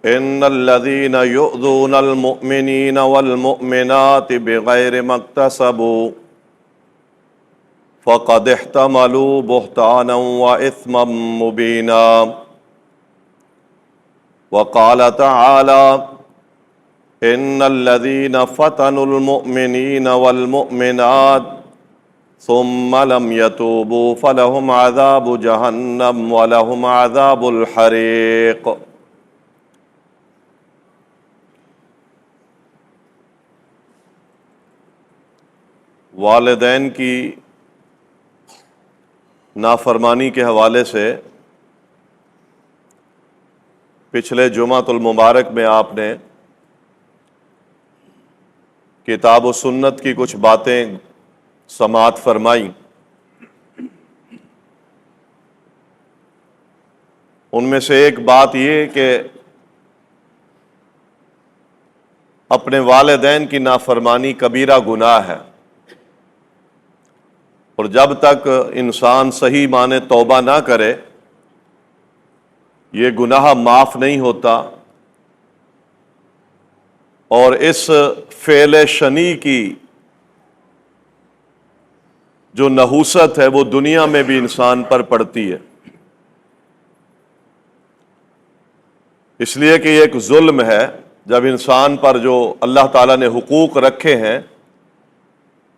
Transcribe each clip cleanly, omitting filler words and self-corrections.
ان الذين يؤذون المؤمنين والمؤمنات بغير ما اكتسبوا فقد احتملوا بهتانا واثما مبينا وقال تعالى ان الذين فتنوا المؤمنين والمؤمنات ثم لم يتوبوا فلهم عذاب جہنم ولهم عذاب الحریق۔ والدین کی نافرمانی کے حوالے سے پچھلے جمعۃ المبارک میں آپ نے کتاب و سنت کی کچھ باتیں سماعت فرمائی۔ ان میں سے ایک بات یہ کہ اپنے والدین کی نافرمانی کبیرہ گناہ ہے، اور جب تک انسان صحیح معنی توبہ نہ کرے یہ گناہ معاف نہیں ہوتا، اور اس فعل شنیع کی جو نحوست ہے وہ دنیا میں بھی انسان پر پڑتی ہے، اس لیے کہ یہ ایک ظلم ہے۔ جب انسان پر جو اللہ تعالیٰ نے حقوق رکھے ہیں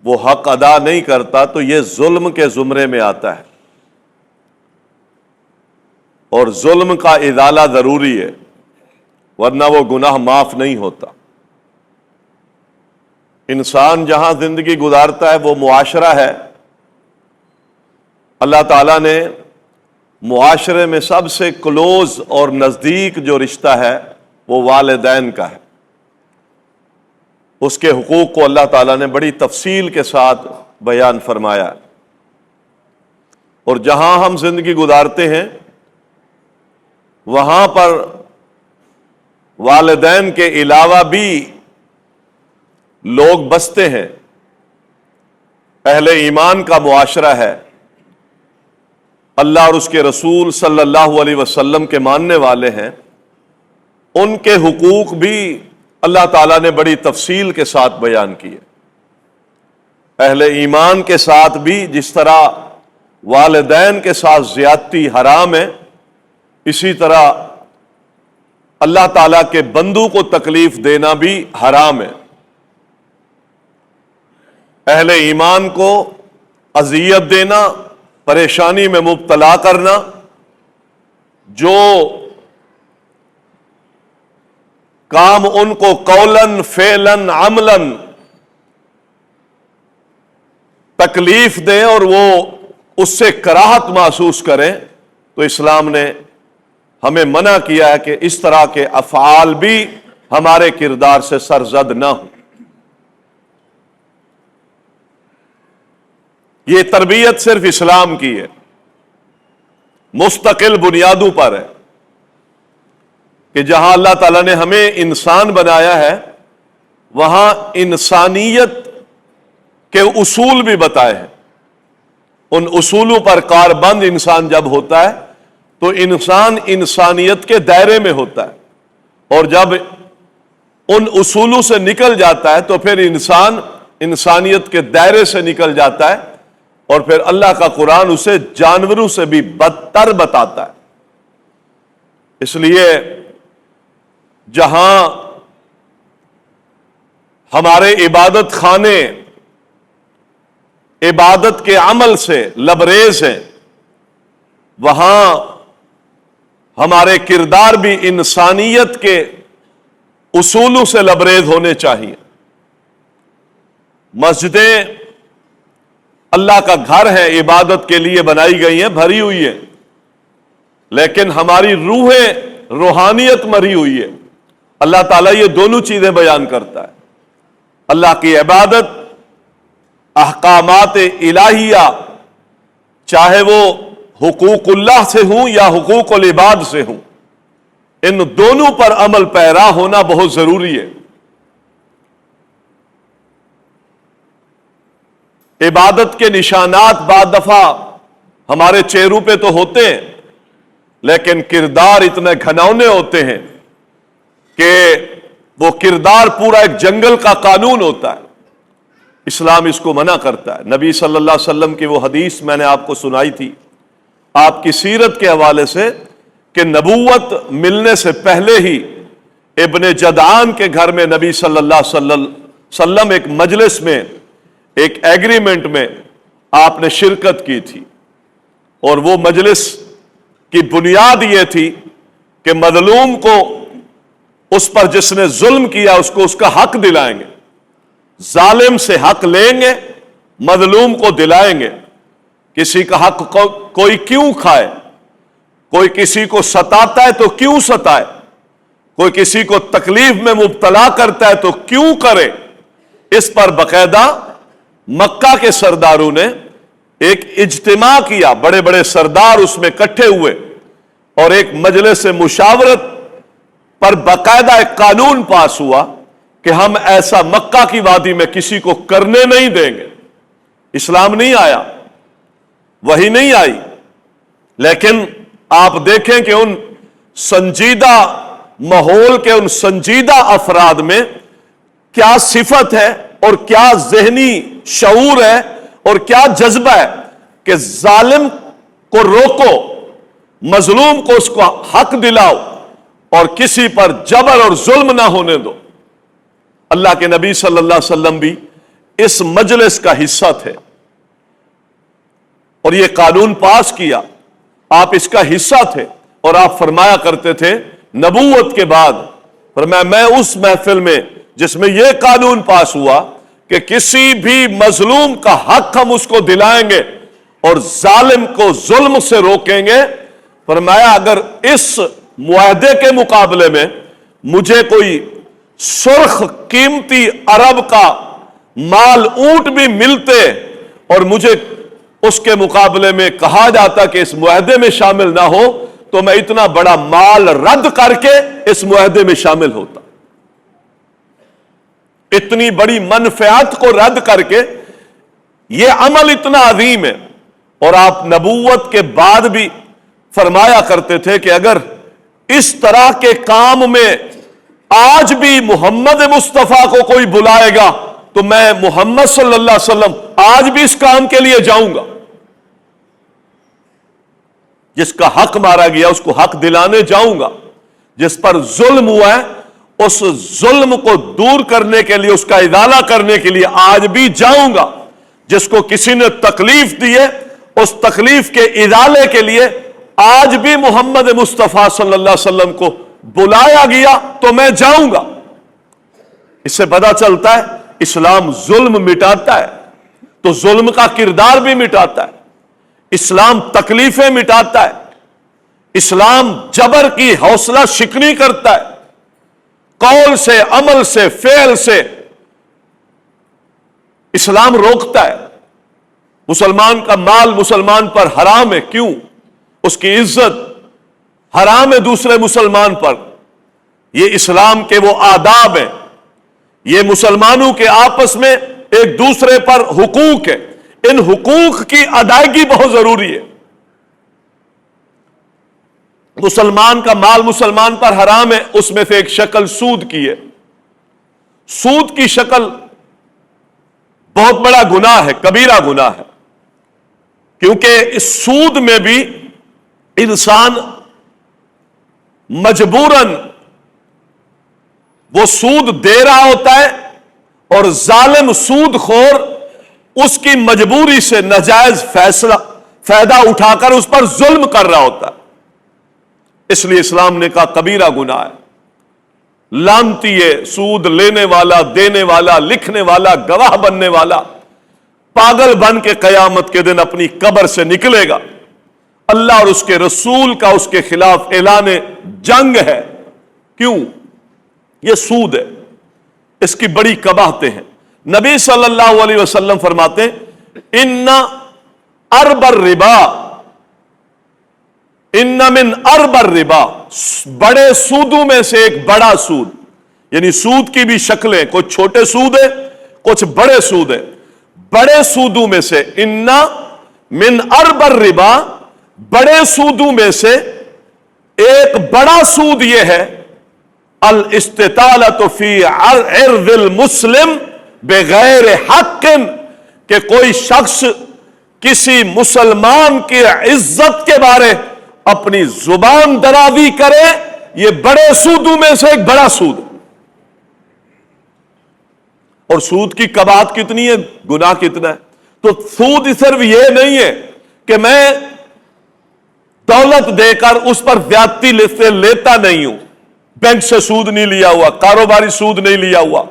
وہ حق ادا نہیں کرتا تو یہ ظلم کے زمرے میں آتا ہے، اور ظلم کا ازالہ ضروری ہے، ورنہ وہ گناہ معاف نہیں ہوتا۔ انسان جہاں زندگی گزارتا ہے وہ معاشرہ ہے۔ اللہ تعالیٰ نے معاشرے میں سب سے کلوز اور نزدیک جو رشتہ ہے وہ والدین کا ہے۔ اس کے حقوق کو اللہ تعالیٰ نے بڑی تفصیل کے ساتھ بیان فرمایا، اور جہاں ہم زندگی گزارتے ہیں وہاں پر والدین کے علاوہ بھی لوگ بستے ہیں۔ اہل ایمان کا معاشرہ ہے، اللہ اور اس کے رسول صلی اللہ علیہ وسلم کے ماننے والے ہیں، ان کے حقوق بھی اللہ تعالیٰ نے بڑی تفصیل کے ساتھ بیان کیے۔ اہل ایمان کے ساتھ بھی جس طرح والدین کے ساتھ زیادتی حرام ہے، اسی طرح اللہ تعالیٰ کے بندوں کو تکلیف دینا بھی حرام ہے۔ اہل ایمان کو اذیت دینا، پریشانی میں مبتلا کرنا، جو کام ان کو قولاً فعلاً عملاً تکلیف دے اور وہ اس سے کراہت محسوس کریں، تو اسلام نے ہمیں منع کیا ہے کہ اس طرح کے افعال بھی ہمارے کردار سے سرزد نہ ہوں۔ یہ تربیت صرف اسلام کی ہے، مستقل بنیادوں پر ہے، کہ جہاں اللہ تعالیٰ نے ہمیں انسان بنایا ہے وہاں انسانیت کے اصول بھی بتائے ہیں۔ ان اصولوں پر کاربند انسان جب ہوتا ہے تو انسان انسانیت کے دائرے میں ہوتا ہے، اور جب ان اصولوں سے نکل جاتا ہے تو پھر انسان انسانیت کے دائرے سے نکل جاتا ہے، اور پھر اللہ کا قرآن اسے جانوروں سے بھی بدتر بتاتا ہے۔ اس لیے جہاں ہمارے عبادت خانے عبادت کے عمل سے لبریز ہیں، وہاں ہمارے کردار بھی انسانیت کے اصولوں سے لبریز ہونے چاہیے۔ مسجدیں اللہ کا گھر ہے، عبادت کے لیے بنائی گئی ہیں، بھری ہوئی ہیں، لیکن ہماری روحیں روحانیت مری ہوئی ہے۔ اللہ تعالیٰ یہ دونوں چیزیں بیان کرتا ہے۔ اللہ کی عبادت احکامات الہیہ، چاہے وہ حقوق اللہ سے ہوں یا حقوق العباد سے ہوں، ان دونوں پر عمل پیرا ہونا بہت ضروری ہے۔ عبادت کے نشانات بعض دفعہ ہمارے چہروں پہ تو ہوتے ہیں، لیکن کردار اتنے گھنونے ہوتے ہیں کہ وہ کردار پورا ایک جنگل کا قانون ہوتا ہے، اسلام اس کو منع کرتا ہے۔ نبی صلی اللہ علیہ وسلم کی وہ حدیث میں نے آپ کو سنائی تھی آپ کی سیرت کے حوالے سے، کہ نبوت ملنے سے پہلے ہی ابن جدعان کے گھر میں نبی صلی اللہ علیہ وسلم ایک مجلس میں، ایک ایگریمنٹ میں آپ نے شرکت کی تھی، اور وہ مجلس کی بنیاد یہ تھی کہ مظلوم کو، اس پر جس نے ظلم کیا اس کو اس کا حق دلائیں گے، ظالم سے حق لیں گے، مظلوم کو دلائیں گے۔ کسی کا حق کوئی کیوں کھائے، کوئی کسی کو ستاتا ہے تو کیوں ستائے، کوئی کسی کو تکلیف میں مبتلا کرتا ہے تو کیوں کرے، اس پر باقاعدہ مکہ کے سرداروں نے ایک اجتماع کیا، بڑے بڑے سردار اس میں اکٹھے ہوئے، اور ایک مجلس مشاورت پر باقاعدہ ایک قانون پاس ہوا کہ ہم ایسا مکہ کی وادی میں کسی کو کرنے نہیں دیں گے۔ اسلام نہیں آیا، وہی نہیں آئی، لیکن آپ دیکھیں کہ ان سنجیدہ ماحول کے، ان سنجیدہ افراد میں کیا صفت ہے اور کیا ذہنی شعور ہے اور کیا جذبہ ہے کہ ظالم کو روکو، مظلوم کو اس کو حق دلاؤ، اور کسی پر جبر اور ظلم نہ ہونے دو۔ اللہ کے نبی صلی اللہ علیہ وسلم بھی اس مجلس کا حصہ تھے اور یہ قانون پاس کیا، آپ اس کا حصہ تھے، اور آپ فرمایا کرتے تھے نبوت کے بعد، فرمایا میں اس محفل میں جس میں یہ قانون پاس ہوا کہ کسی بھی مظلوم کا حق ہم اس کو دلائیں گے اور ظالم کو ظلم سے روکیں گے، فرمایا اگر اس معاہدے کے مقابلے میں مجھے کوئی سرخ قیمتی عرب کا مال اونٹ بھی ملتے اور مجھے اس کے مقابلے میں کہا جاتا کہ اس معاہدے میں شامل نہ ہو، تو میں اتنا بڑا مال رد کر کے اس معاہدے میں شامل ہوتا۔ اتنی بڑی منفعت کو رد کر کے، یہ عمل اتنا عظیم ہے، اور آپ نبوت کے بعد بھی فرمایا کرتے تھے کہ اگر اس طرح کے کام میں آج بھی محمد مصطفیٰ کو کوئی بلائے گا تو میں محمد صلی اللہ علیہ وسلم آج بھی اس کام کے لیے جاؤں گا۔ جس کا حق مارا گیا اس کو حق دلانے جاؤں گا، جس پر ظلم ہوا ہے اس ظلم کو دور کرنے کے لیے، اس کا ازالہ کرنے کے لیے آج بھی جاؤں گا، جس کو کسی نے تکلیف دی ہے اس تکلیف کے ازالے کے لیے آج بھی محمد مصطفیٰ صلی اللہ علیہ وسلم کو بلایا گیا تو میں جاؤں گا۔ اس سے پتہ چلتا ہے اسلام ظلم مٹاتا ہے تو ظلم کا کردار بھی مٹاتا ہے، اسلام تکلیفیں مٹاتا ہے، اسلام جبر کی حوصلہ شکنی کرتا ہے، قول سے، عمل سے، فعل سے اسلام روکتا ہے۔ مسلمان کا مال مسلمان پر حرام ہے، کیوں؟ اس کی عزت حرام ہے دوسرے مسلمان پر۔ یہ اسلام کے وہ آداب ہیں، یہ مسلمانوں کے آپس میں ایک دوسرے پر حقوق ہے، ان حقوق کی ادائیگی بہت ضروری ہے۔ مسلمان کا مال مسلمان پر حرام ہے، اس میں سے ایک شکل سود کی ہے۔ سود کی شکل بہت بڑا گناہ ہے، کبیرہ گناہ ہے، کیونکہ اس سود میں بھی انسان مجبوراً وہ سود دے رہا ہوتا ہے، اور ظالم سود خور اس کی مجبوری سے ناجائز فائدہ اٹھا کر اس پر ظلم کر رہا ہوتا ہے۔ اس لیے اسلام نے کہا کبیرہ گناہ ہے، لعنتی ہے سود لینے والا، دینے والا، لکھنے والا، گواہ بننے والا، پاگل بن کے قیامت کے دن اپنی قبر سے نکلے گا۔ اللہ اور اس کے رسول کا اس کے خلاف اعلان جنگ ہے۔ کیوں؟ یہ سود ہے، اس کی بڑی قباحتیں ہیں۔ نبی صلی اللہ علیہ وسلم فرماتے ہیں ان ارب الربا، ان من ارب الربا، بڑے سودوں میں سے ایک بڑا سود، یعنی سود کی بھی شکلیں، کچھ چھوٹے سود ہیں کچھ بڑے سود ہیں، بڑے سودوں میں سے ان من ارب الربا، بڑے سودوں میں سے ایک بڑا سود یہ ہے الاستطالۃ فی عرض المسلم بغیر حق، کہ کوئی شخص کسی مسلمان کی عزت کے بارے اپنی زبان درازی کرے، یہ بڑے سودوں میں سے ایک بڑا سود ہے۔ اور سود کی کباعت کتنی ہے، گناہ کتنا ہے۔ تو سود صرف یہ نہیں ہے کہ میں دولت دے کر اس پر زیادتی سے لیتا نہیں ہوں، بینک سے سود نہیں لیا ہوا، کاروباری سود نہیں لیا ہوا،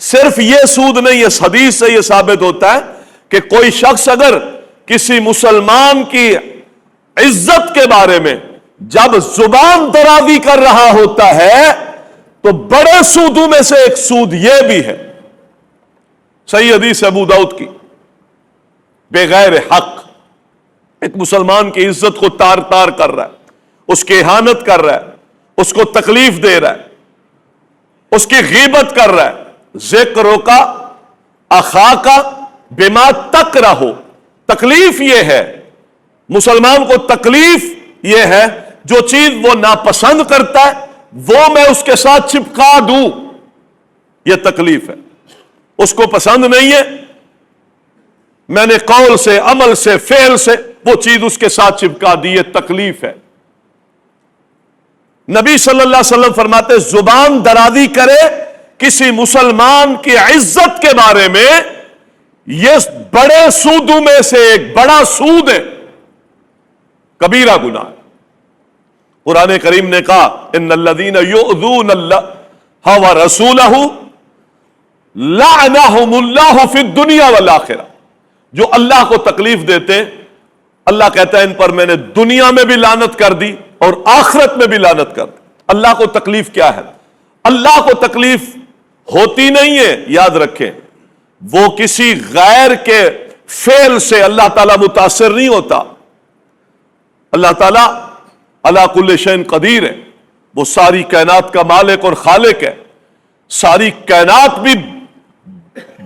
صرف یہ سود نہیں ہے۔ حدیث سے یہ ثابت ہوتا ہے کہ کوئی شخص اگر کسی مسلمان کی عزت کے بارے میں جب زبان درازی کر رہا ہوتا ہے تو بڑے سودوں میں سے ایک سود یہ بھی ہے۔ صحیح حدیث ابو داؤد کی، بغیر حق ایک مسلمان کی عزت کو تار تار کر رہا ہے، اس کی اہانت کر رہا ہے، اس کو تکلیف دے رہا ہے، اس کی غیبت کر رہا ہے۔ ذکروں کا اخا کا بما تکرہو، تکلیف یہ ہے مسلمان کو، تکلیف یہ ہے جو چیز وہ ناپسند کرتا ہے وہ میں اس کے ساتھ چپکا دوں، یہ تکلیف ہے۔ اس کو پسند نہیں ہے، میں نے قول سے، عمل سے، فعل سے وہ چیز اس کے ساتھ چپکا دی، یہ تکلیف ہے۔ نبی صلی اللہ علیہ وسلم فرماتے زبان درازی کرے کسی مسلمان کی عزت کے بارے میں، یہ بڑے سودوں میں سے ایک بڑا سود ہے، کبیرہ گناہ ہے۔ قرآن کریم نے کہا ان الذین یؤذون اللہ ورسولہ لعنہم اللہ فی الدنیا والآخرہ، جو اللہ کو تکلیف دیتے اللہ کہتا ہے ان پر میں نے دنیا میں بھی لعنت کر دی اور آخرت میں بھی لعنت کر دی۔ اللہ کو تکلیف کیا ہے؟ اللہ کو تکلیف ہوتی نہیں ہے، یاد رکھیں، وہ کسی غیر کے فعل سے اللہ تعالیٰ متاثر نہیں ہوتا۔ اللہ تعالیٰ علی کل شیء قدیر ہے، وہ ساری کائنات کا مالک اور خالق ہے۔ ساری کائنات بھی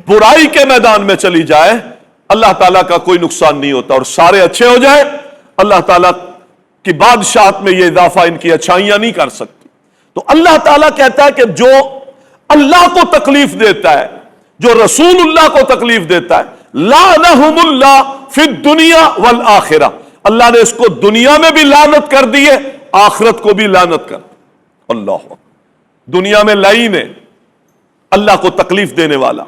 برائی کے میدان میں چلی جائے اللہ تعالیٰ کا کوئی نقصان نہیں ہوتا، اور سارے اچھے ہو جائیں اللہ تعالیٰ کی بادشاہت میں یہ اضافہ ان کی اچھائیاں نہیں کر سکتی۔ تو اللہ تعالیٰ کہتا ہے کہ جو اللہ کو تکلیف دیتا ہے، جو رسول اللہ کو تکلیف دیتا ہے، لعنہم اللہ فی الدنیا والآخرہ، اللہ نے اس کو دنیا میں بھی لعنت کر دی ہے، آخرت کو بھی لعنت کر دی۔ اللہ دنیا میں لعین ہے، اللہ کو تکلیف دینے والا،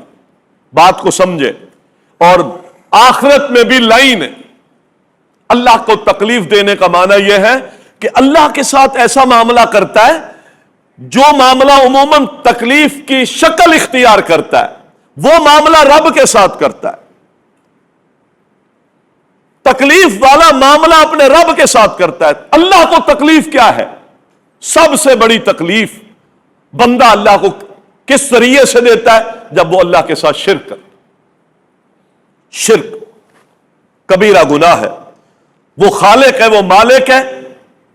بات کو سمجھے، اور آخرت میں بھی لعین ہے۔ اللہ کو تکلیف دینے کا معنی یہ ہے کہ اللہ کے ساتھ ایسا معاملہ کرتا ہے جو معاملہ عموماً تکلیف کی شکل اختیار کرتا ہے، وہ معاملہ رب کے ساتھ کرتا ہے۔ تکلیف والا معاملہ اپنے رب کے ساتھ کرتا ہے۔ اللہ کو تکلیف کیا ہے؟ سب سے بڑی تکلیف بندہ اللہ کو کس ذریعے سے دیتا ہے؟ جب وہ اللہ کے ساتھ شرک کرتا ہے۔ شرک کبیرہ گناہ ہے۔ وہ خالق ہے، وہ مالک ہے،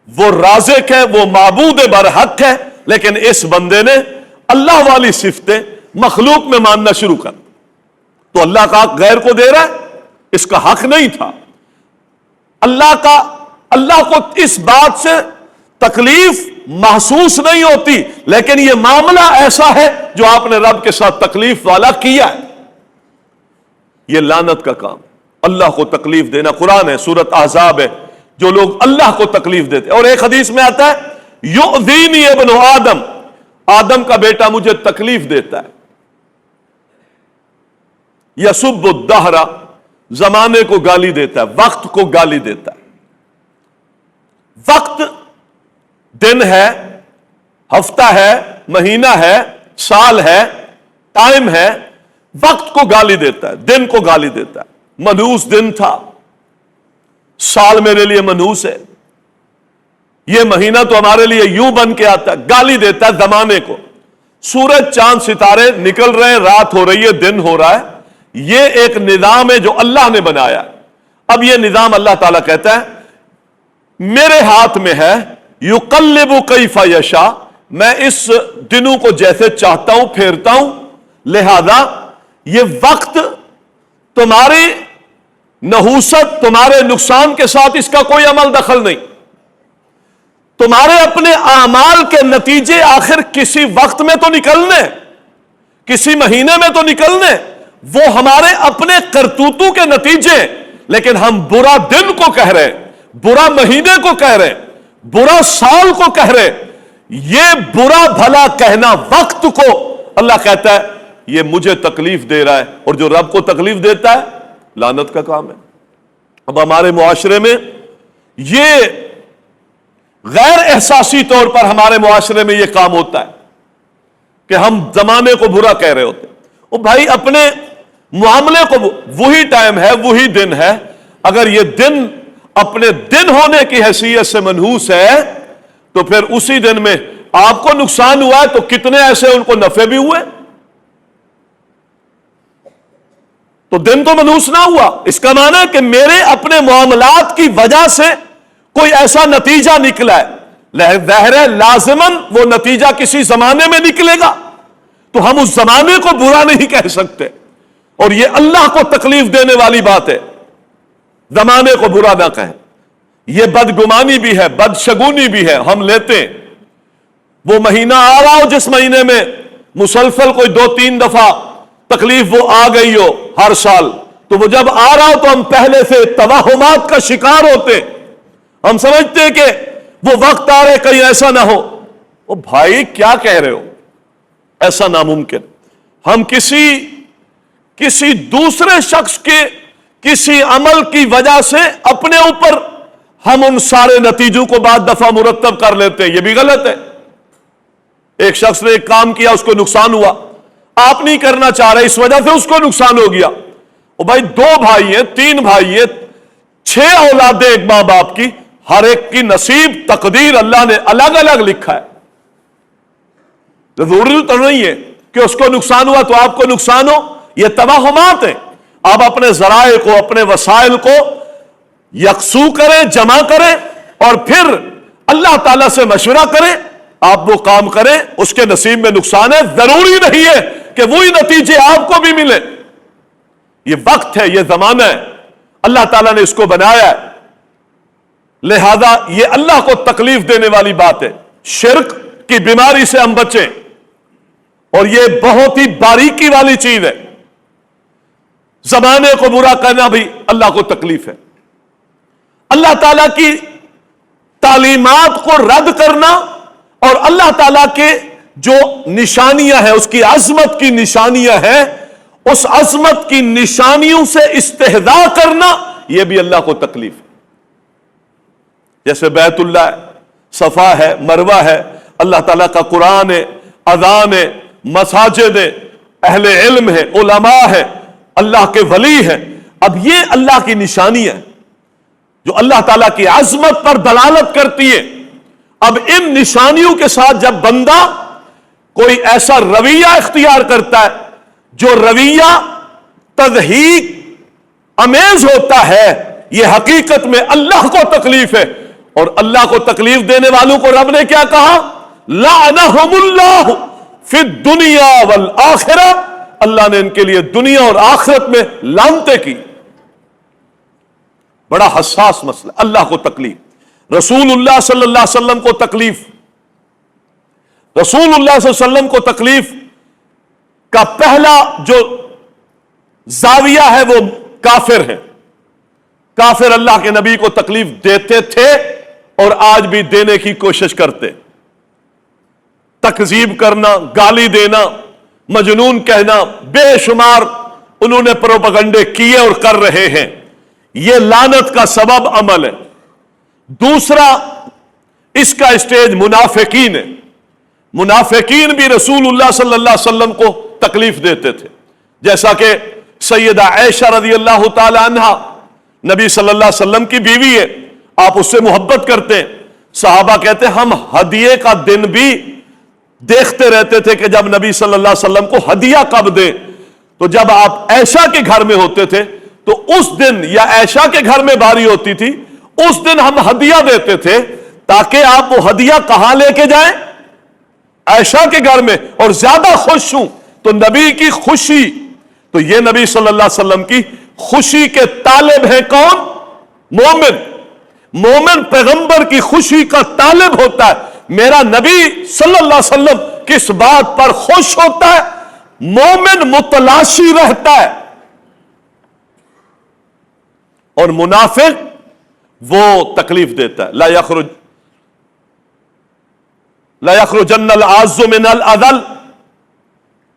وہ رازق ہے، وہ معبود برحق ہے، لیکن اس بندے نے اللہ والی صفتیں مخلوق میں ماننا شروع کر، تو اللہ کا حق غیر کو دے رہا ہے، اس کا حق نہیں تھا۔ اللہ کو اس بات سے تکلیف محسوس نہیں ہوتی، لیکن یہ معاملہ ایسا ہے جو آپ نے رب کے ساتھ تکلیف والا کیا ہے، یہ لعنت کا کام۔ اللہ کو تکلیف دینا، قرآن ہے، سورۃ احزاب ہے، جو لوگ اللہ کو تکلیف دیتے، اور ایک حدیث میں آتا ہے یؤذینی ابن آدم، آدم کا بیٹا مجھے تکلیف دیتا ہے۔ یسب الدہر، زمانے کو گالی دیتا ہے، وقت کو گالی دیتا ہے۔ وقت دن ہے، ہفتہ ہے، مہینہ ہے، سال ہے، ٹائم ہے، وقت کو گالی دیتا ہے، دن کو گالی دیتا ہے۔ منحوس دن تھا، سال میرے لیے منحوس ہے، یہ مہینہ تو ہمارے لیے یوں بن کے آتا ہے، گالی دیتا ہے زمانے کو۔ سورج چاند ستارے نکل رہے ہیں، رات ہو رہی ہے، دن ہو رہا ہے، یہ ایک نظام ہے جو اللہ نے بنایا۔ اب یہ نظام اللہ تعالیٰ کہتا ہے میرے ہاتھ میں ہے، یقلب کیف یشاء، میں اس دنوں کو جیسے چاہتا ہوں پھیرتا ہوں، لہذا یہ وقت تمہاری نحوست، تمہارے نقصان کے ساتھ اس کا کوئی عمل دخل نہیں۔ تمہارے اپنے اعمال کے نتیجے آخر کسی وقت میں تو نکلنے، کسی مہینے میں تو نکلنے، وہ ہمارے اپنے کرتوتوں کے نتیجے، لیکن ہم برا دن کو کہہ رہے، برا مہینے کو کہہ رہے، برا سال کو کہہ رہے۔ یہ برا بھلا کہنا وقت کو اللہ کہتا ہے یہ مجھے تکلیف دے رہا ہے، اور جو رب کو تکلیف دیتا ہے لعنت کا کام ہے۔ اب ہمارے معاشرے میں یہ غیر احساسی طور پر ہمارے معاشرے میں یہ کام ہوتا ہے کہ ہم زمانے کو برا کہہ رہے ہوتے ہیں۔ او بھائی، اپنے معاملے کو، وہی ٹائم ہے، وہی دن ہے، اگر یہ دن اپنے دن ہونے کی حیثیت سے منحوس ہے تو پھر اسی دن میں آپ کو نقصان ہوا ہے تو کتنے ایسے ان کو نفع بھی ہوئے؟ تو دن تو منحوس نہ ہوا، اس کا معنی ہے کہ میرے اپنے معاملات کی وجہ سے کوئی ایسا نتیجہ نکلا ہے، ظاہر ہے لازماً وہ نتیجہ کسی زمانے میں نکلے گا، تو ہم اس زمانے کو برا نہیں کہہ سکتے، اور یہ اللہ کو تکلیف دینے والی بات ہے۔ زمانے کو برا نہ کہیں، یہ بدگمانی بھی ہے، بدشگونی بھی ہے۔ ہم لیتے ہیں وہ مہینہ آ رہا ہو جس مہینے میں مسلسل کوئی 2-3 دفعہ تکلیف وہ آ گئی ہو ہر سال، تو وہ جب آ رہا ہو تو ہم پہلے سے توہمات کا شکار ہوتے، ہم سمجھتے کہ وہ وقت آ رہے کہیں ایسا نہ ہو۔ او بھائی کیا کہہ رہے ہو؟ ایسا ناممکن۔ ہم کسی دوسرے شخص کے کسی عمل کی وجہ سے اپنے اوپر ہم ان سارے نتیجوں کو بعد دفعہ مرتب کر لیتے ہیں، یہ بھی غلط ہے۔ ایک شخص نے ایک کام کیا، اس کو نقصان ہوا، آپ نہیں کرنا چاہ رہے، اس وجہ سے اس کو نقصان ہو گیا۔ او بھائی 2 بھائی ہیں، 3 بھائی ہیں، 6 اولادیں ایک ماں باپ کی، ہر ایک کی نصیب تقدیر اللہ نے الگ الگ لکھا ہے۔ ضروری تو نہیں ہے کہ اس کو نقصان ہوا تو آپ کو نقصان ہو، یہ توہمات ہیں۔ آپ اپنے ذرائع کو، اپنے وسائل کو یکسو کریں، جمع کریں، اور پھر اللہ تعالیٰ سے مشورہ کریں، آپ وہ کام کریں، اس کے نصیب میں نقصان ہے، ضروری نہیں ہے کہ وہی نتیجے آپ کو بھی ملے۔ یہ وقت ہے، یہ زمانہ ہے، اللہ تعالیٰ نے اس کو بنایا ہے، لہذا یہ اللہ کو تکلیف دینے والی بات ہے۔ شرک کی بیماری سے ہم بچیں، اور یہ بہت ہی باریکی والی چیز ہے۔ زمانے کو برا کہنا بھی اللہ کو تکلیف ہے۔ اللہ تعالیٰ کی تعلیمات کو رد کرنا اور اللہ تعالیٰ کے جو نشانیاں ہیں، اس کی عظمت کی نشانیاں ہیں، اس عظمت کی نشانیوں سے استہزاء کرنا، یہ بھی اللہ کو تکلیف ہے۔ جیسے بیت اللہ ہے، صفا ہے، مروہ ہے، اللہ تعالیٰ کا قرآن ہے، اذان ہے، مساجد ہے، اہل علم ہے، علماء ہے، اللہ کے ولی ہیں۔ اب یہ اللہ کی نشانی ہے جو اللہ تعالیٰ کی عظمت پر دلالت کرتی ہے۔ اب ان نشانیوں کے ساتھ جب بندہ کوئی ایسا رویہ اختیار کرتا ہے جو رویہ تضحیک امیز ہوتا ہے، یہ حقیقت میں اللہ کو تکلیف ہے، اور اللہ کو تکلیف دینے والوں کو رب نے کیا کہا؟ لعنہم اللہ فی الدنیا والآخرہ، اللہ نے ان کے لیے دنیا اور آخرت میں لعنتیں کی۔ بڑا حساس مسئلہ، اللہ کو تکلیف، رسول اللہ صلی اللہ علیہ وسلم کو تکلیف، رسول اللہ صلی اللہ علیہ وسلم کو تکلیف کا پہلا جو زاویہ ہے وہ کافر ہے۔ کافر اللہ کے نبی کو تکلیف دیتے تھے اور آج بھی دینے کی کوشش کرتے، تکذیب کرنا، گالی دینا، مجنون کہنا، بے شمار انہوں نے پروپیگنڈے کیے اور کر رہے ہیں۔ یہ لعنت کا سبب عمل ہے۔ دوسرا اس کا اسٹیج منافقین ہے۔ منافقین بھی رسول اللہ صلی اللہ علیہ وسلم کو تکلیف دیتے تھے، جیسا کہ سیدہ عائشہ رضی اللہ تعالی عنہا نبی صلی اللہ علیہ وسلم کی بیوی ہے، آپ اس سے محبت کرتے ہیں۔ صحابہ کہتے ہیں ہم ہدیے کا دن بھی دیکھتے رہتے تھے کہ جب نبی صلی اللہ علیہ وسلم کو ہدیہ کب دیں، تو جب آپ عائشہ کے گھر میں ہوتے تھے تو اس دن، یا عائشہ کے گھر میں باری ہوتی تھی، اس دن ہم ہدیہ دیتے تھے تاکہ آپ وہ ہدیہ کہاں لے کے جائیں؟ عائشہ کے گھر میں، اور زیادہ خوش ہوں تو نبی کی خوشی، تو یہ نبی صلی اللہ علیہ وسلم کی خوشی کے طالب ہیں کون؟ مومن۔ مومن پیغمبر کی خوشی کا طالب ہوتا ہے. میرا نبی صلی اللہ علیہ وسلم کس بات پر خوش ہوتا ہے؟ مومن متلاشی رہتا ہے. اور منافق وہ تکلیف دیتا ہے. لا یخرجن العز من الاذل.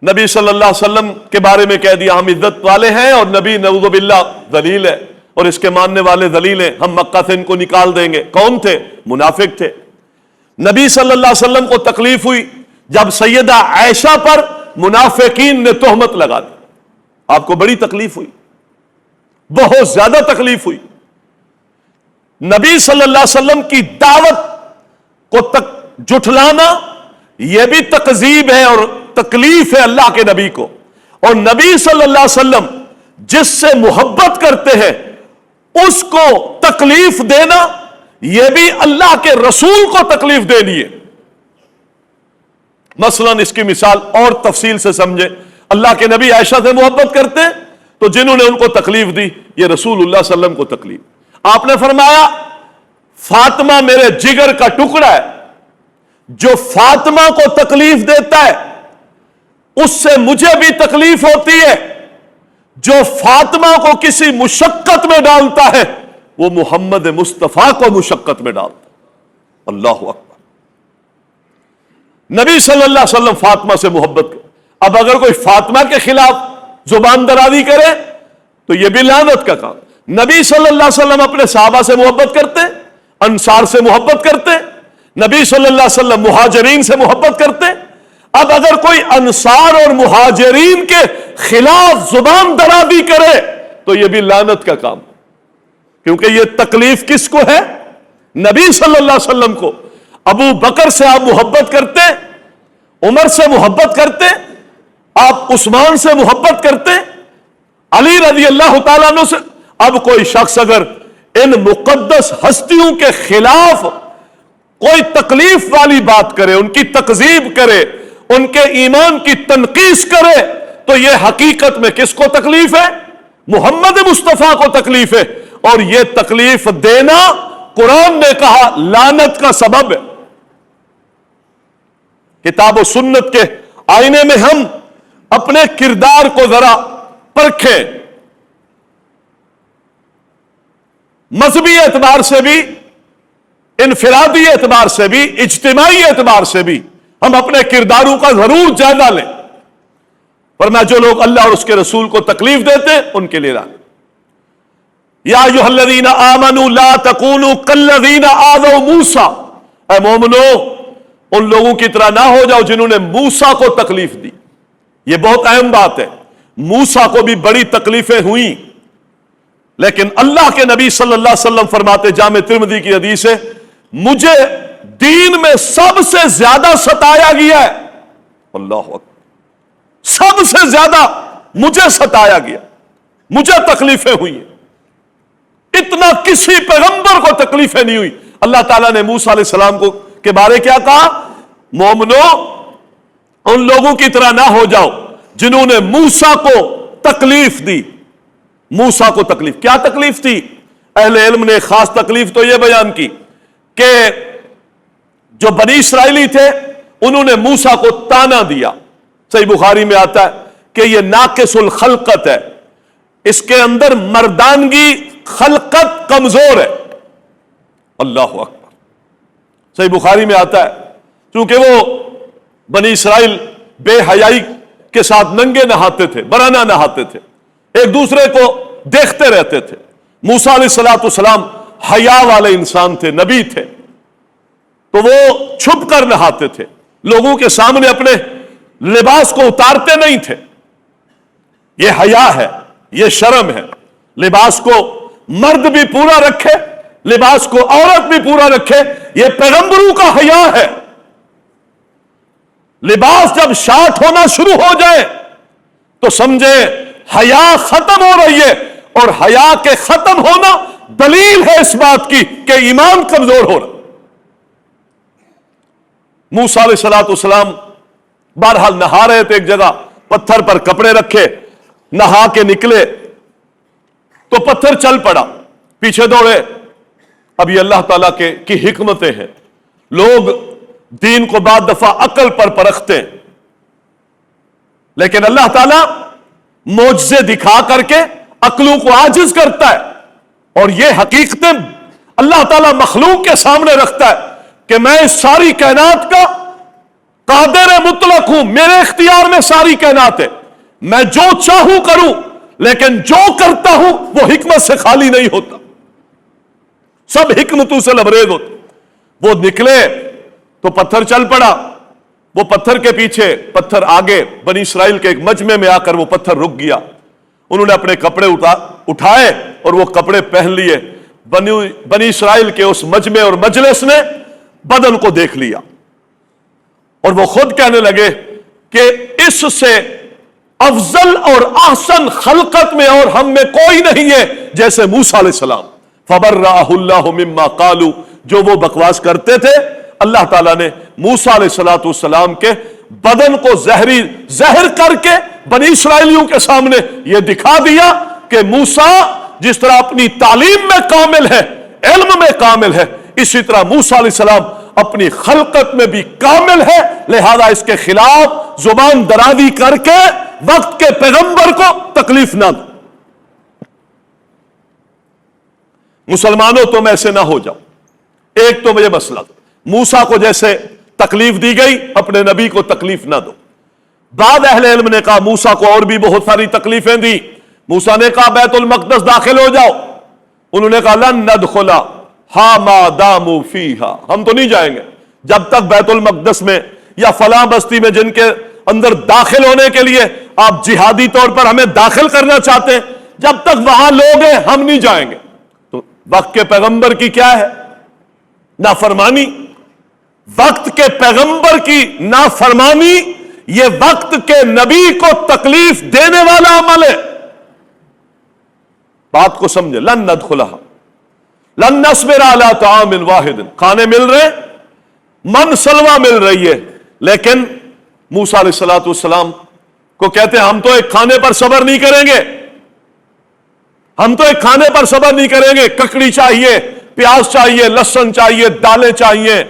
نبی صلی اللہ علیہ وسلم کے بارے میں کہہ دیا ہم عزت والے ہیں اور نبی نعوذ باللہ ذلیل ہے اور اس کے ماننے والے ذلیل ہیں, ہم مکہ سے ان کو نکال دیں گے. کون تھے؟ منافق تھے. نبی صلی اللہ علیہ وسلم کو تکلیف ہوئی جب سیدہ عائشہ پر منافقین نے تہمت لگا دی. آپ کو بڑی تکلیف ہوئی, بہت زیادہ تکلیف ہوئی. نبی صلی اللہ علیہ وسلم کی دعوت کو جھٹلانا یہ بھی تکذیب ہے اور تکلیف ہے اللہ کے نبی کو. اور نبی صلی اللہ علیہ وسلم جس سے محبت کرتے ہیں اس کو تکلیف دینا یہ بھی اللہ کے رسول کو تکلیف دینی ہے. مثلا اس کی مثال اور تفصیل سے سمجھے. اللہ کے نبی عائشہ سے محبت کرتے ہیں تو جنہوں نے ان کو تکلیف دی یہ رسول اللہ صلی اللہ علیہ وسلم کو تکلیف. آپ نے فرمایا فاطمہ میرے جگر کا ٹکڑا ہے, جو فاطمہ کو تکلیف دیتا ہے اس سے مجھے بھی تکلیف ہوتی ہے, جو فاطمہ کو کسی مشقت میں ڈالتا ہے وہ محمد مصطفیٰ کو مشقت میں ڈالتا ہے. اللہ اکبر. نبی صلی اللہ علیہ وسلم فاطمہ سے محبت کرے. اب اگر کوئی فاطمہ کے خلاف زبان درازی کرے تو یہ بھی لعنت کا کام. نبی صلی اللہ علیہ وسلم اپنے صحابہ سے محبت کرتے, انصار سے محبت کرتے, نبی صلی اللہ علیہ وسلم مہاجرین سے محبت کرتے. اب اگر کوئی انصار اور مہاجرین کے خلاف زبان درازی کرے تو یہ بھی لعنت کا کام, کیونکہ یہ تکلیف کس کو ہے؟ نبی صلی اللہ علیہ وسلم کو. ابو بکر سے آپ محبت کرتے, عمر سے محبت کرتے, آپ عثمان سے محبت کرتے, علی رضی اللہ تعالیٰ عنہ سے. اب کوئی شخص اگر ان مقدس ہستیوں کے خلاف کوئی تکلیف والی بات کرے, ان کی تکذیب کرے, ان کے ایمان کی تنقیص کرے تو یہ حقیقت میں کس کو تکلیف ہے؟ محمد مصطفیٰ کو تکلیف ہے. اور یہ تکلیف دینا قرآن نے کہا لعنت کا سبب ہے. کتاب و سنت کے آئینے میں ہم اپنے کردار کو ذرا پرکھیں. مذہبی اعتبار سے بھی, انفرادی اعتبار سے بھی, اجتماعی اعتبار سے بھی ہم اپنے کرداروں کا ضرور جائزہ لیں. ورنہ جو لوگ اللہ اور اس کے رسول کو تکلیف دیتے ان کے لیے لعنت. یا ایھا الذین آمنوا لا تکونوا کالذین آذوا موسیٰ. اے مومنو ان لوگوں کی طرح نہ ہو جاؤ جنہوں نے موسیٰ کو تکلیف دی. یہ بہت اہم بات ہے. موسیٰ کو بھی بڑی تکلیفیں ہوئیں, لیکن اللہ کے نبی صلی اللہ علیہ وسلم فرماتے, جامع ترمذی کی حدیث ہے, مجھے دین میں سب سے زیادہ ستایا گیا ہے. اللہ اکبر. سب سے زیادہ مجھے ستایا گیا, مجھے تکلیفیں ہوئی ہیں. اتنا کسی پیغمبر کو تکلیفیں نہیں ہوئی. اللہ تعالیٰ نے موسیٰ علیہ السلام کو کے بارے کیا کہا؟ مومنو ان لوگوں کی طرح نہ ہو جاؤ جنہوں نے موسیٰ کو تکلیف دی. موسیٰ کو تکلیف, کیا تکلیف تھی؟ اہل علم نے خاص تکلیف تو یہ بیان کی کہ جو بنی اسرائیلی تھے انہوں نے موسیٰ کو تانا دیا. صحیح بخاری میں آتا ہے کہ یہ ناقص الخلقت ہے, اس کے اندر مردانگی خلقت کمزور ہے. اللہ اکبر. صحیح بخاری میں آتا ہے چونکہ وہ بنی اسرائیل بے حیائی کے ساتھ ننگے نہاتے تھے, برہنہ نہاتے تھے, ایک دوسرے کو دیکھتے رہتے تھے. موسیٰ علیہ السلام حیا والے انسان تھے, نبی تھے, تو وہ چھپ کر نہاتے تھے, لوگوں کے سامنے اپنے لباس کو اتارتے نہیں تھے. یہ حیا ہے, یہ شرم ہے. لباس کو مرد بھی پورا رکھے, لباس کو عورت بھی پورا رکھے, یہ پیغمبروں کا حیا ہے. لباس جب شارٹ ہونا شروع ہو جائے تو سمجھے حیا ختم ہو رہی ہے, اور حیا کے ختم ہونا دلیل ہے اس بات کی کہ ایمان کمزور ہو رہا. موسیٰ علیہ السلام بہرحال نہا رہے تھے ایک جگہ, پتھر پر کپڑے رکھے, نہا کے نکلے تو پتھر چل پڑا, پیچھے دوڑے, اب یہ اللہ تعالیٰ کی حکمتیں ہیں. لوگ دین کو بعض دفعہ عقل پر پرکھتے ہیں، لیکن اللہ تعالیٰ معجزے دکھا کر کے عقلوں کو عاجز کرتا ہے، اور یہ حقیقتیں اللہ تعالیٰ مخلوق کے سامنے رکھتا ہے کہ میں اس ساری کائنات کا قادر مطلق ہوں، میرے اختیار میں ساری کائنات ہے، میں جو چاہوں کروں، لیکن جو کرتا ہوں وہ حکمت سے خالی نہیں ہوتا، سب حکمتوں سے لبریز ہوتا. وہ نکلے تو پتھر چل پڑا، وہ پتھر کے پیچھے، پتھر آگے، بنی اسرائیل کے ایک مجمع میں آ کر وہ پتھر رک گیا. انہوں نے اپنے کپڑے اٹھائے اور وہ کپڑے پہن لیے. بنی اسرائیل کے اس مجمع اور مجلس نے بدن کو دیکھ لیا اور وہ خود کہنے لگے کہ اس سے افضل اور احسن خلقت میں اور ہم میں کوئی نہیں ہے جیسے موسیٰ علیہ السلام. فبرأہ اللہ مما قالوا، جو وہ بکواس کرتے تھے اللہ تعالیٰ نے موسیٰ علیہ السلام کے بدن کو زہر کر کے بنی اسرائیلیوں کے سامنے یہ دکھا دیا کہ موسیٰ جس طرح اپنی تعلیم میں کامل ہے، علم میں کامل ہے، اسی طرح موسیٰ علیہ السلام اپنی خلقت میں بھی کامل ہے، لہذا اس کے خلاف زبان درازی کر کے وقت کے پیغمبر کو تکلیف نہ دو. مسلمانوں تم ایسے نہ ہو جاؤ. ایک تو مجھے مسئلہ دو، موسیٰ کو جیسے تکلیف دی گئی اپنے نبی کو تکلیف نہ دو. بعض اہل علم نے کہا موسیٰ کو اور بھی بہت ساری تکلیفیں دی. موسیٰ نے کہا بیت المقدس داخل ہو جاؤ، انہوں نے کہا لن ندخلا ہا ما داموا فیہا، ہم تو نہیں جائیں گے جب تک بیت المقدس میں یا فلاں بستی میں جن کے اندر داخل ہونے کے لیے آپ جہادی طور پر ہمیں داخل کرنا چاہتے ہیں، جب تک وہاں لوگ ہیں ہم نہیں جائیں گے. تو وقت کے پیغمبر کی کیا ہے؟ نافرمانی. وقت کے پیغمبر کی نافرمانی یہ وقت کے نبی کو تکلیف دینے والا عمل ہے. بات کو سمجھے. لن ندخلها لن نصبر على طعام واحد، کھانے مل رہے، من سلوا مل رہی ہے، لیکن موسیٰ علیہ السلام کو کہتے ہیں ہم تو ایک کھانے پر صبر نہیں کریں گے، ہم تو ایک کھانے پر صبر نہیں کریں گے، ککڑی چاہیے، پیاز چاہیے، لہسن چاہیے، دالیں چاہیے،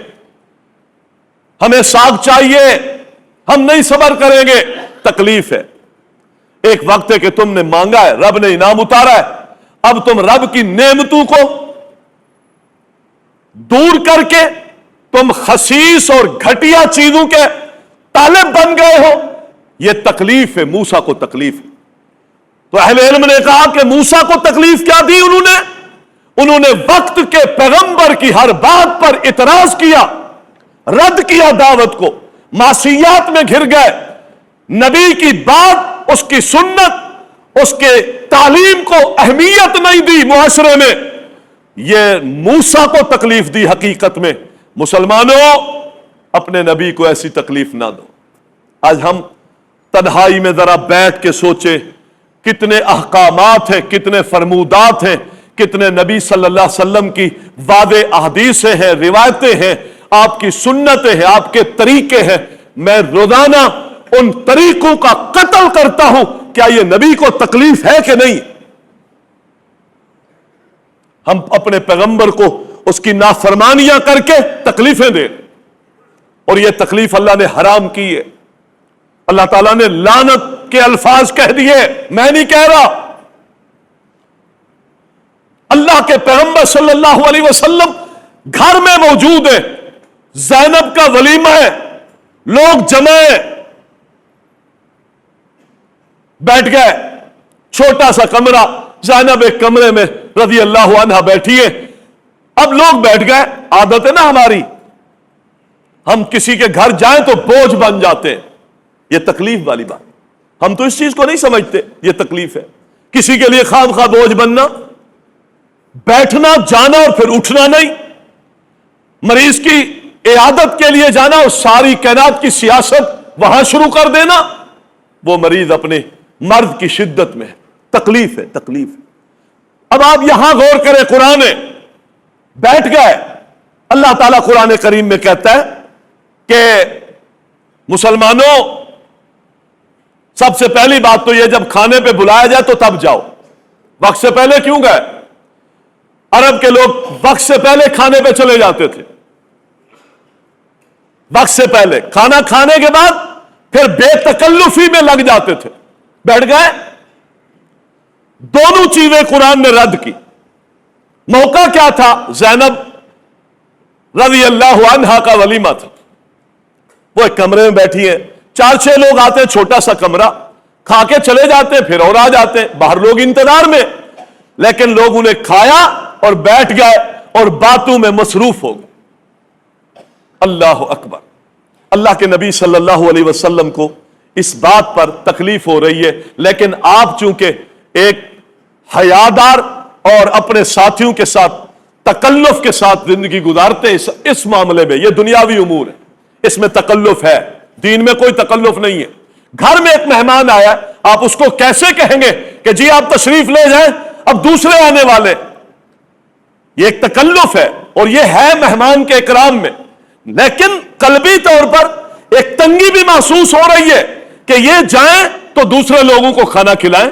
ہمیں ساگ چاہیے، ہم نہیں صبر کریں گے. تکلیف ہے. ایک وقت ہے کہ تم نے مانگا ہے، رب نے انعام اتارا ہے، اب تم رب کی نعمتوں کو دور کر کے تم خسیس اور گھٹیا چیزوں کے طالب بن گئے ہو. یہ تکلیف ہے، موسیٰ کو تکلیف. تو اہل علم نے کہا کہ موسیٰ کو تکلیف کیا دی انہوں نے وقت کے پیغمبر کی ہر بات پر اعتراض کیا، رد کیا دعوت کو، معصیات میں گھر گئے، نبی کی بات، اس کی سنت، اس کے تعلیم کو اہمیت نہیں دی معاشرے میں. یہ موسیٰ کو تکلیف دی. حقیقت میں مسلمانوں اپنے نبی کو ایسی تکلیف نہ دو. آج ہم تنہائی میں ذرا بیٹھ کے سوچیں کتنے احکامات ہیں، کتنے فرمودات ہیں، کتنے نبی صلی اللہ علیہ وسلم کی واضح احادیثیں ہیں، روایتیں ہیں، آپ کی سنتیں ہیں، آپ کے طریقے ہیں. میں روزانہ ان طریقوں کا قتل کرتا ہوں. کیا یہ نبی کو تکلیف ہے کہ نہیں؟ ہم اپنے پیغمبر کو اس کی نافرمانیاں کر کے تکلیفیں دیں، اور یہ تکلیف اللہ نے حرام کی ہے. اللہ تعالیٰ نے لعنت کے الفاظ کہہ دیے، میں نہیں کہہ رہا. اللہ کے پیغمبر صلی اللہ علیہ وسلم گھر میں موجود ہیں، زینب کا ولیمہ ہے، لوگ جمع ہیں، بیٹھ گئے، چھوٹا سا کمرہ، زینب ایک کمرے میں رضی اللہ عنہ بیٹھی ہے. اب لوگ بیٹھ گئے. عادت ہے نا ہماری، ہم کسی کے گھر جائیں تو بوجھ بن جاتے ہیں. یہ تکلیف والی بات، ہم تو اس چیز کو نہیں سمجھتے یہ تکلیف ہے. کسی کے لیے خام خواہ بوجھ بننا، بیٹھنا جانا اور پھر اٹھنا نہیں، مریض کی عیادت کے لیے جانا اور ساری کائنات کی سیاست وہاں شروع کر دینا، وہ مریض اپنے مرض کی شدت میں ہے. تکلیف ہے، تکلیف. اب آپ یہاں غور کریں، قرآن بیٹھ گئے. اللہ تعالیٰ قرآن کریم میں کہتا ہے کہ مسلمانوں سب سے پہلی بات تو یہ جب کھانے پہ بلایا جائے تو تب جاؤ. وقت سے پہلے کیوں گئے؟ عرب کے لوگ وقت سے پہلے کھانے پہ چلے جاتے تھے، وقت سے پہلے کھانا کھانے کے بعد پھر بے تکلفی میں لگ جاتے تھے، بیٹھ گئے۔ دونوں چیزیں قرآن نے رد کی۔ موقع کیا تھا؟ زینب رضی اللہ عنہا کا ولیمہ تھا، وہ ایک کمرے میں بیٹھی ہیں، 4-6 لوگ آتے ہیں، چھوٹا سا کمرہ، کھا کے چلے جاتے ہیں، پھر اور آ جاتے ہیں، باہر لوگ انتظار میں، لیکن لوگوں نے کھایا اور بیٹھ گئے اور باتوں میں مصروف ہو گئے۔ اللہ اکبر۔ اللہ کے نبی صلی اللہ علیہ وسلم کو اس بات پر تکلیف ہو رہی ہے، لیکن آپ چونکہ ایک حیادار اور اپنے ساتھیوں کے ساتھ تکلف کے ساتھ زندگی گزارتے ہیں، اس معاملے میں، یہ دنیاوی امور ہے، اس میں تکلف ہے، دین میں کوئی تکلف نہیں ہے۔ گھر میں ایک مہمان آیا، آپ اس کو کیسے کہیں گے کہ جی آپ تشریف لے جائیں، اب دوسرے آنے والے؟ یہ ایک تکلف ہے، اور یہ ہے مہمان کے اکرام میں، لیکن قلبی طور پر ایک تنگی بھی محسوس ہو رہی ہے کہ یہ جائیں تو دوسرے لوگوں کو کھانا کھلائیں،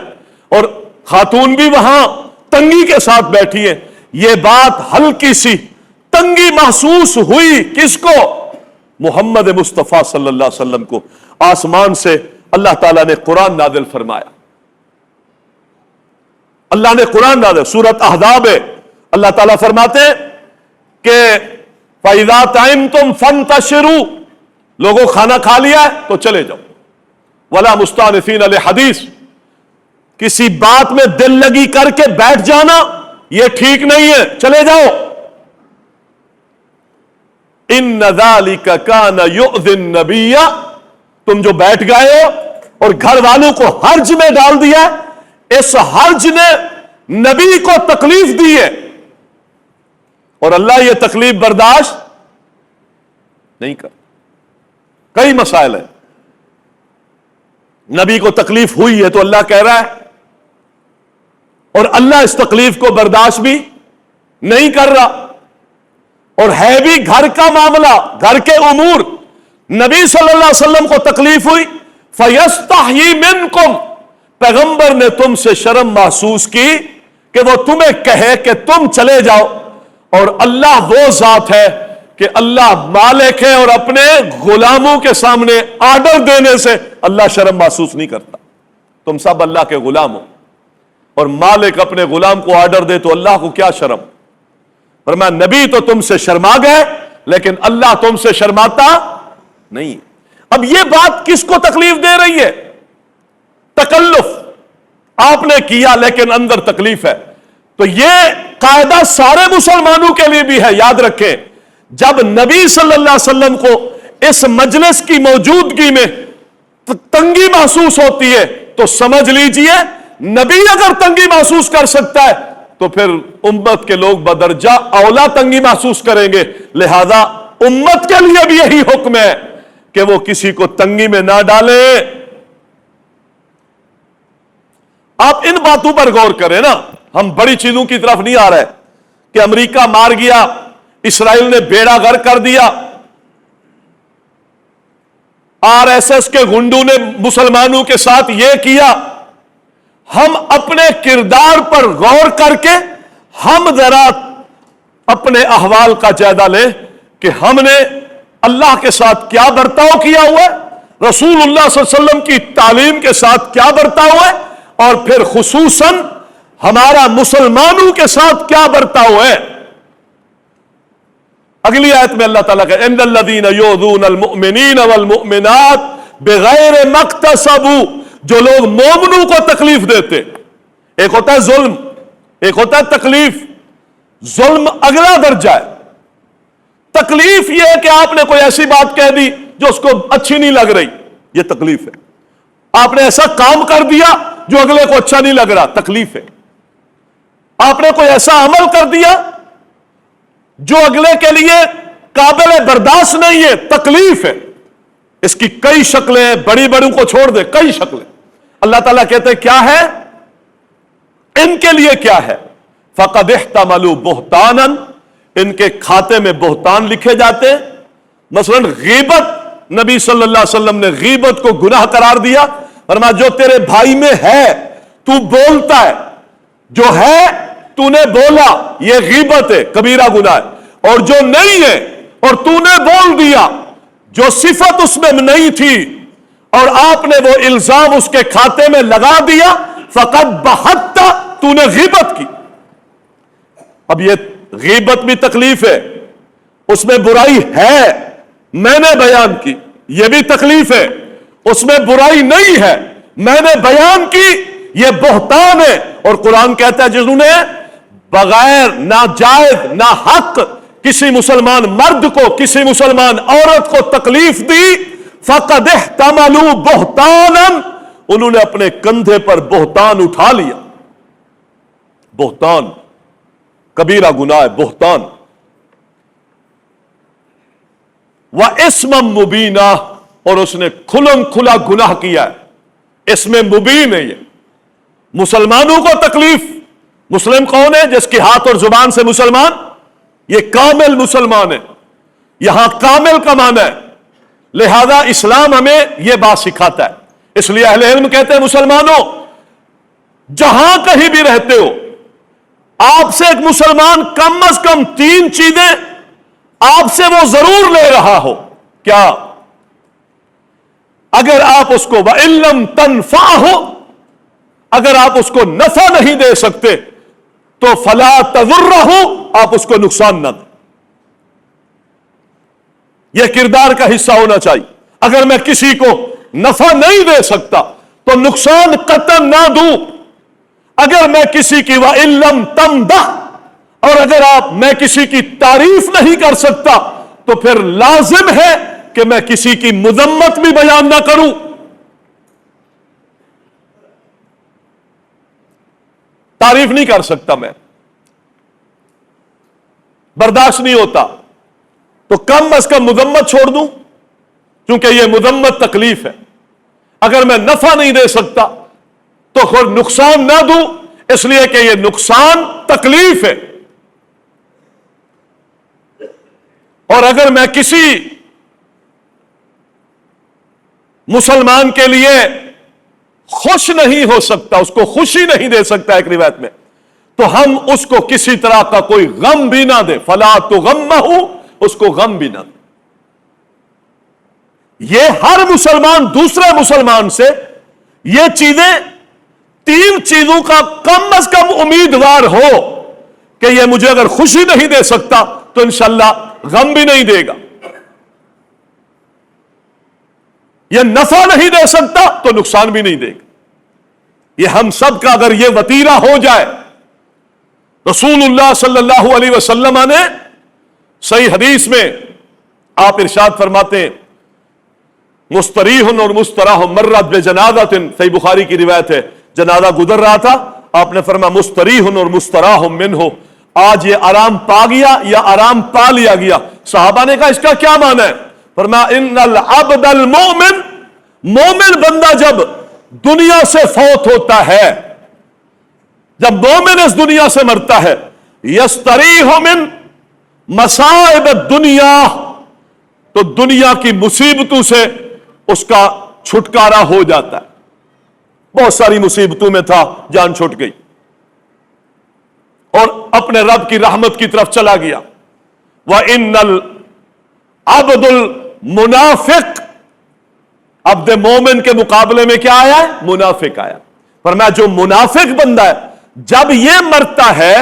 اور خاتون بھی وہاں تنگی کے ساتھ بیٹھی ہے۔ یہ بات ہلکی سی تنگی محسوس ہوئی کس کو؟ محمد مصطفیٰ صلی اللہ علیہ وسلم کو۔ آسمان سے اللہ تعالیٰ نے قرآن نازل فرمایا، اللہ نے قرآن نازل، سورۃ احزاب ہے، اللہ تعالیٰ فرماتے ہیں کہ فَإِذَا طَعِمْتُمْ فَانْتَشِرُوا، لوگوں کھانا کھا لیا ہے تو چلے جاؤ، وَلَا مُسْتَأْنِسِينَ لِحَدِيثٍ، کسی بات میں دل لگی کر کے بیٹھ جانا یہ ٹھیک نہیں ہے، چلے جاؤ۔ إِنَّ ذَلِكَ كَانَ يُؤْذِي النَّبِيَّ، تم جو بیٹھ گئے ہو اور گھر والوں کو حرج میں ڈال دیا، اس حرج نے نبی کو تکلیف دی ہے، اور اللہ یہ تکلیف برداشت نہیں کر۔ کئی مسائل ہیں، نبی کو تکلیف ہوئی ہے تو اللہ کہہ رہا ہے، اور اللہ اس تکلیف کو برداشت بھی نہیں کر رہا، اور ہے بھی گھر کا معاملہ، گھر کے امور۔ نبی صلی اللہ علیہ وسلم کو تکلیف ہوئی، فَيَسْتَحْيِي مِنْكُمْ، پیغمبر نے تم سے شرم محسوس کی کہ وہ تمہیں کہے کہ تم چلے جاؤ، اور اللہ وہ ذات ہے کہ اللہ مالک ہے، اور اپنے غلاموں کے سامنے آرڈر دینے سے اللہ شرم محسوس نہیں کرتا۔ تم سب اللہ کے غلام ہو، اور مالک اپنے غلام کو آرڈر دے تو اللہ کو کیا شرم؟ فرمایا نبی تو تم سے شرما گئے، لیکن اللہ تم سے شرماتا نہیں۔ اب یہ بات کس کو تکلیف دے رہی ہے؟ تکلف آپ نے کیا لیکن اندر تکلیف ہے۔ تو یہ قاعدہ سارے مسلمانوں کے لیے بھی ہے، یاد رکھیں، جب نبی صلی اللہ علیہ وسلم کو اس مجلس کی موجودگی میں تنگی محسوس ہوتی ہے تو سمجھ لیجئے نبی اگر تنگی محسوس کر سکتا ہے تو پھر امت کے لوگ بدرجہ اولا تنگی محسوس کریں گے۔ لہذا امت کے لیے بھی یہی حکم ہے کہ وہ کسی کو تنگی میں نہ ڈالیں۔ آپ ان باتوں پر غور کریں نا، ہم بڑی چیزوں کی طرف نہیں آ رہے کہ امریکہ مار گیا، اسرائیل نے بیڑا غرق کر دیا، RSS کے گنڈوں نے مسلمانوں کے ساتھ یہ کیا۔ ہم اپنے کردار پر غور کر کے ہم ذرا اپنے احوال کا جائزہ لیں کہ ہم نے اللہ کے ساتھ کیا برتاؤ کیا ہوا ہے، رسول اللہ صلی اللہ علیہ وسلم کی تعلیم کے ساتھ کیا برتاؤ ہے، اور پھر خصوصاً ہمارا مسلمانوں کے ساتھ کیا برتاؤ ہے۔ اگلی آیت میں اللہ تعالیٰ کہ ان الذین یؤذون المؤمنین والمؤمنات بغیر ما اکتسبوا، جو لوگ مومنوں کو تکلیف دیتے، ایک ہوتا ہے ظلم، ایک ہوتا ہے تکلیف۔ ظلم اگلا درجہ ہے، تکلیف یہ ہے کہ آپ نے کوئی ایسی بات کہہ دی جو اس کو اچھی نہیں لگ رہی، یہ تکلیف ہے۔ آپ نے ایسا کام کر دیا جو اگلے کو اچھا نہیں لگ رہا، تکلیف ہے۔ آپ نے کوئی ایسا عمل کر دیا جو اگلے کے لیے قابل برداشت نہیں ہے، تکلیف ہے۔ اس کی کئی شکلیں ہیں، بڑی بڑوں کو چھوڑ دے، کئی شکلیں۔ اللہ تعالیٰ کہتے ہیں کیا ہے ان کے لیے، کیا ہے؟ فَقَدْ احْتَمَلُوا بُهْتَانًا، ان کے کھاتے میں بہتان لکھے جاتے ہیں۔ مثلا غیبت، نبی صلی اللہ علیہ وسلم نے غیبت کو گناہ قرار دیا، فرمایا جو تیرے بھائی میں ہے تو بولتا ہے، جو ہے تو نے بولا یہ غیبت ہے، کبیرہ گناہ ہے، اور جو نہیں ہے اور تو نے بول دیا جو صفت اس میں نہیں تھی اور آپ نے وہ الزام اس کے کھاتے میں لگا دیا، فقط بہتا، تو نے غیبت کی۔ اب یہ غیبت بھی تکلیف ہے، اس میں برائی ہے، میں نے بیان کی، یہ بھی تکلیف ہے، اس میں برائی نہیں ہے، میں نے بیان کی، یہ بہتان ہے۔ اور قرآن کہتا ہے جنہوں نے بغیر ناجائز ناحق کسی مسلمان مرد کو، کسی مسلمان عورت کو تکلیف دی، فقد احتملوا بہتانا، انہوں نے اپنے کندھے پر بہتان اٹھا لیا۔ بہتان کبیرہ گناہ ہے، بہتان۔ وَإِسْمًا مُبِينًا، اور اس نے کھلم کھلا گناہ کیا ہے، اس میں مبین ہے۔ یہ مسلمانوں کو تکلیف، مسلم کون ہے؟ جس کے ہاتھ اور زبان سے مسلمان، یہ کامل مسلمان ہے، یہاں کامل کا معنی ہے، لہذا اسلام ہمیں یہ بات سکھاتا ہے۔ اس لیے اہل علم کہتے ہیں مسلمانوں جہاں کہیں بھی رہتے ہو، آپ سے ایک مسلمان کم از کم 3 چیزیں آپ سے وہ ضرور لے رہا ہو۔ کیا؟ اگر آپ اس کو وَإِن لَّمْ تَنْفَعْهُ، اگر آپ اس کو نفع نہیں دے سکتے تو فَلَا تَضُرَّهُ، آپ اس کو نقصان نہ دیں۔ یہ کردار کا حصہ ہونا چاہیے۔ اگر میں کسی کو نفع نہیں دے سکتا تو نقصان قطعاً نہ دوں۔ اگر میں کسی کی وَإِن لَّمْ تَمْدَحْ، اور اگر میں کسی کی تعریف نہیں کر سکتا تو پھر لازم ہے کہ میں کسی کی مذمت بھی بیان نہ کروں۔ تعریف نہیں کر سکتا، میں برداشت نہیں ہوتا، تو کم از کم مذمت چھوڑ دوں، کیونکہ یہ مذمت تکلیف ہے۔ اگر میں نفع نہیں دے سکتا تو خود نقصان نہ دوں، اس لیے کہ یہ نقصان تکلیف ہے۔ اور اگر میں کسی مسلمان کے لیے خوش نہیں ہو سکتا، اس کو خوشی نہیں دے سکتا ایک روایت میں، تو ہم اس کو کسی طرح کا کوئی غم بھی نہ دے، فلا تغمہ، اس کو غم بھی نہ دے۔ یہ ہر مسلمان دوسرے مسلمان سے یہ چیزیں، 3 چیزوں کا کم از کم امیدوار ہو کہ یہ مجھے اگر خوشی نہیں دے سکتا تو انشاءاللہ غم بھی نہیں دے گا، یہ نفع نہیں دے سکتا تو نقصان بھی نہیں دے گا۔ یہ ہم سب کا اگر یہ وتیرہ ہو جائے، رسول اللہ صلی اللہ علیہ وسلم نے صحیح حدیث میں آپ ارشاد فرماتے ہیں، مستریح اور مستراح مرت بجنازۃ، صحیح بخاری کی روایت ہے، جنازہ گزر رہا تھا، آپ نے فرمایا مستریح اور مستراح منہ، آج یہ آرام پا گیا یا آرام پا لیا گیا۔ صحابہ نے کہا اس کا کیا معنی ہے؟ فرمایا ان العبد المؤمن، مومن بندہ جب دنیا سے فوت ہوتا ہے، جب مومن اس دنیا سے مرتا ہے، یستریح من مصائب الدنیا، تو دنیا کی مصیبتوں سے اس کا چھٹکارا ہو جاتا ہے۔ بہت ساری مصیبتوں میں تھا، جان چھوٹ گئی اور اپنے رب کی رحمت کی طرف چلا گیا۔ وَإِنَّ الْعَبْدُ الْمُنَافِقُ، عبد مومن کے مقابلے میں کیا آیا ہے؟ منافق آیا۔ فرمایا جو منافق بندہ ہے جب یہ مرتا ہے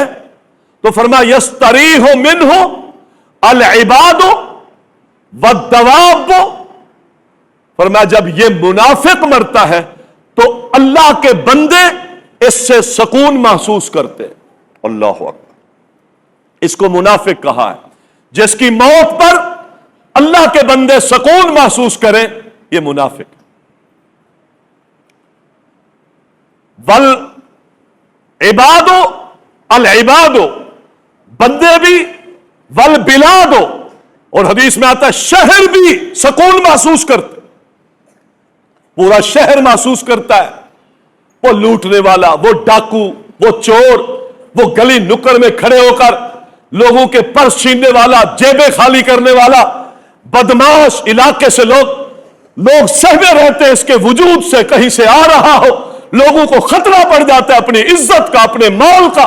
تو فرمایا یستریح منہ العباد والدواب، فرمایا جب یہ منافق مرتا ہے تو اللہ کے بندے اس سے سکون محسوس کرتے ہیں۔ اللہ اکبر، اس کو منافق کہا ہے۔ جس کی موت پر اللہ کے بندے سکون محسوس کریں، یہ منافق۔ والعباد، العباد بندے بھی، والبلاد، اور حدیث میں آتا ہے شہر بھی سکون محسوس کرتے، پورا شہر محسوس کرتا ہے۔ وہ لوٹنے والا، وہ ڈاکو، وہ چور، وہ گلی نکڑ میں کھڑے ہو کر لوگوں کے پرس چھیننے والا، جیبیں خالی کرنے والا، بدماش علاقے سے لوگ سہمے رہتے ہیں اس کے وجود سے، کہیں سے آ رہا ہو، لوگوں کو خطرہ پڑ جاتا ہے اپنی عزت کا، اپنے مال کا،